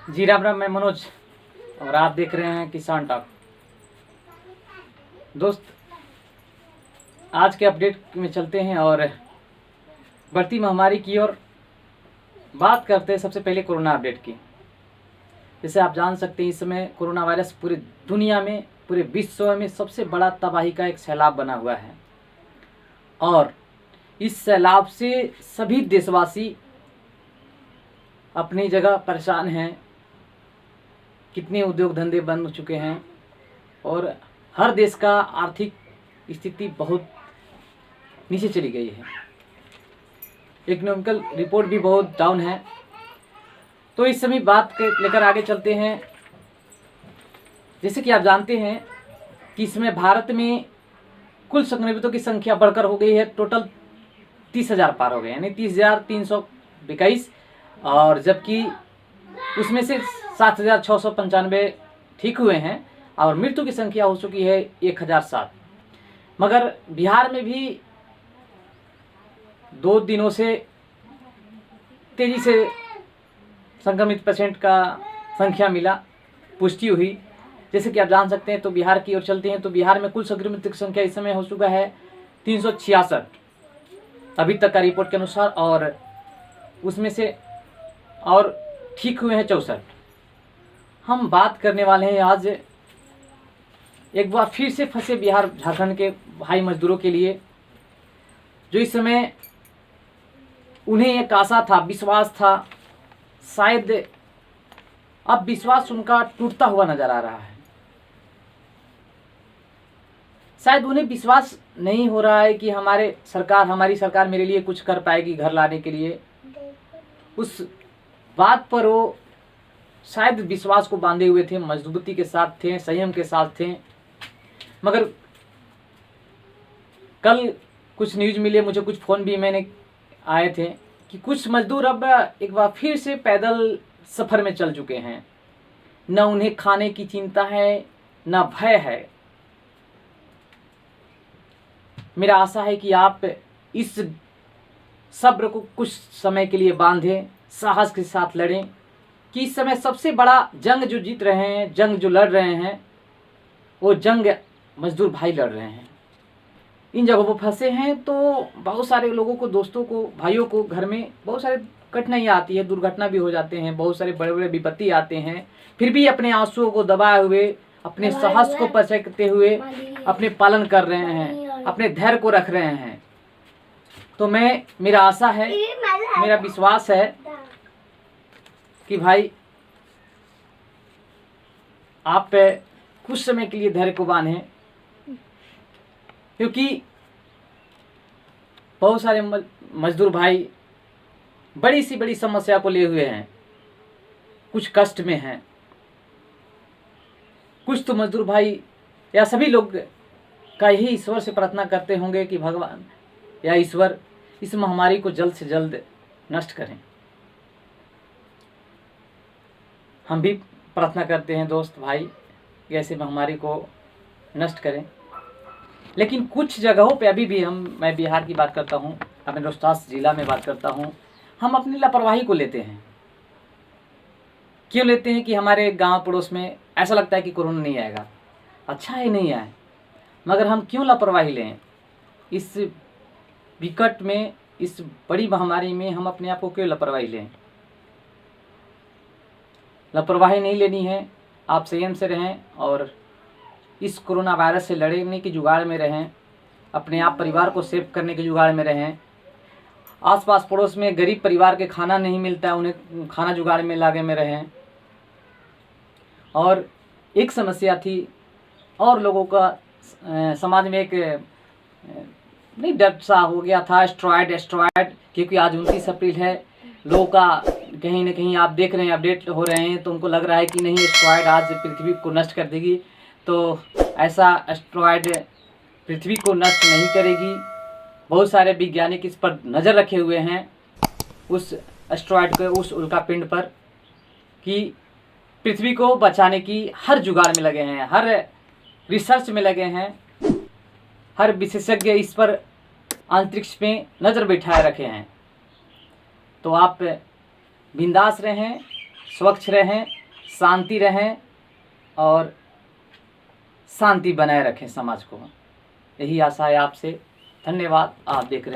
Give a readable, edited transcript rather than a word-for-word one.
जी राम राम, मैं मनोज और आप देख रहे हैं किसान टॉक। दोस्त, आज के अपडेट में चलते हैं और बढ़ती महामारी की ओर बात करते हैं। सबसे पहले कोरोना अपडेट की। जैसे आप जान सकते हैं, इस समय कोरोना वायरस पूरी दुनिया में, पूरे विश्व में सबसे बड़ा तबाही का एक सैलाब बना हुआ है और इस सैलाब से सभी देशवासी अपनी जगह परेशान हैं। कितने उद्योग धंधे बंद हो चुके हैं और हर देश का आर्थिक स्थिति बहुत नीचे चली गई है। इकोनॉमिकल रिपोर्ट भी बहुत डाउन है। तो इस समय बात के लेकर आगे चलते हैं। जैसे कि आप जानते हैं कि इसमें भारत में कुल संक्रमितों की संख्या बढ़कर हो गई है, टोटल 30,000 पार हो गए, यानी 30,321, और जबकि उसमें से 7,695 ठीक हुए हैं और मृत्यु की संख्या हो चुकी है 1,007। मगर बिहार में भी 2 दिनों से तेजी से संक्रमित पेशेंट का संख्या मिला, पुष्टि हुई। जैसे कि आप जान सकते हैं, तो बिहार की ओर चलते हैं तो बिहार में कुल संक्रमित की संख्या इस समय हो चुका है 366 अभी तक का रिपोर्ट के अनुसार, और उसमें से और ठीक हुए हैं 64। हम बात करने वाले हैं आज एक बार फिर से फंसे बिहार झारखंड के भाई मजदूरों के लिए, जो इस समय उन्हें एक आशा था, विश्वास था, शायद अब विश्वास उनका टूटता हुआ नजर आ रहा है। शायद उन्हें विश्वास नहीं हो रहा है कि हमारी सरकार मेरे लिए कुछ कर पाएगी घर लाने के लिए। उस बात पर वो शायद विश्वास को बांधे हुए थे, मजबूती के साथ थे, संयम के साथ थे। मगर कल कुछ न्यूज मिले मुझे, कुछ फ़ोन भी मैंने आए थे कि कुछ मजदूर अब एक बार फिर से पैदल सफ़र में चल चुके हैं। न उन्हें खाने की चिंता है, न भय है। मेरा आशा है कि आप इस सब्र को कुछ समय के लिए बांधें, साहस के साथ लड़ें कि इस समय सबसे बड़ा जंग जो जीत रहे हैं, जंग जो लड़ रहे हैं, वो जंग मजदूर भाई लड़ रहे हैं। इन जगहों पर फंसे हैं तो बहुत सारे लोगों को, दोस्तों को, भाइयों को घर में बहुत सारे कठिनाइयाँ आती है, दुर्घटना भी हो जाते हैं, बहुत सारे बड़े बड़े विपत्ति आते हैं। फिर भी अपने आंसुओं को दबाए हुए, अपने साहस को परखते हुए अपने पालन कर रहे हैं, अपने धैर्य को रख रहे हैं। तो मेरा आशा है, मेरा विश्वास है कि भाई आप कुछ समय के लिए धैर्य को बांधें, क्योंकि बहुत सारे मजदूर भाई बड़ी सी बड़ी समस्या को लिए हुए हैं, कुछ कष्ट में हैं। कुछ तो मजदूर भाई या सभी लोग का यही ईश्वर से प्रार्थना करते होंगे कि भगवान या ईश्वर इस महामारी को जल्द से जल्द नष्ट करें। हम भी प्रार्थना करते हैं दोस्त भाई, ऐसे महामारी को नष्ट करें। लेकिन कुछ जगहों पे अभी भी मैं बिहार की बात करता हूँ, अपने रोहतास जिला में बात करता हूँ, हम अपनी लापरवाही को लेते हैं। क्यों लेते हैं कि हमारे गांव पड़ोस में ऐसा लगता है कि कोरोना नहीं आएगा, अच्छा है नहीं आए, मगर हम क्यों लापरवाही लें? इस विकट में, इस बड़ी महामारी में हम अपने आप को क्यों लापरवाही लें? लापरवाही नहीं लेनी है। आप संयम से रहें और इस कोरोना वायरस से लड़ने की जुगाड़ में रहें, अपने आप परिवार को सेव करने के जुगाड़ में रहें। आसपास पड़ोस में गरीब परिवार के खाना नहीं मिलता है, उन्हें खाना जुगाड़ में लागे में रहें। और एक समस्या थी और लोगों का समाज में एक नहीं डर सा हो गया था, एस्ट्रॉयड, क्योंकि आज 29 अप्रैल है। लोगों का कहीं ना कहीं आप देख रहे हैं, अपडेट हो रहे हैं, तो उनको लग रहा है कि नहीं, एस्ट्रॉयड आज पृथ्वी को नष्ट कर देगी। तो ऐसा एस्ट्रॉयड पृथ्वी को नष्ट नहीं करेगी। बहुत सारे वैज्ञानिक इस पर नज़र रखे हुए हैं, उस एस्ट्रॉयड के, उस उल्कापिंड पर, कि पृथ्वी को बचाने की हर जुगाड़ में लगे हैं, हर रिसर्च में लगे हैं, हर विशेषज्ञ इस पर अंतरिक्ष में नज़र बैठाए रखे हैं। तो आप बिंदास रहें, स्वच्छ रहें, शांति रहें और शांति बनाए रखें समाज को। यही आशा है आपसे। धन्यवाद। आप देख रहे हैं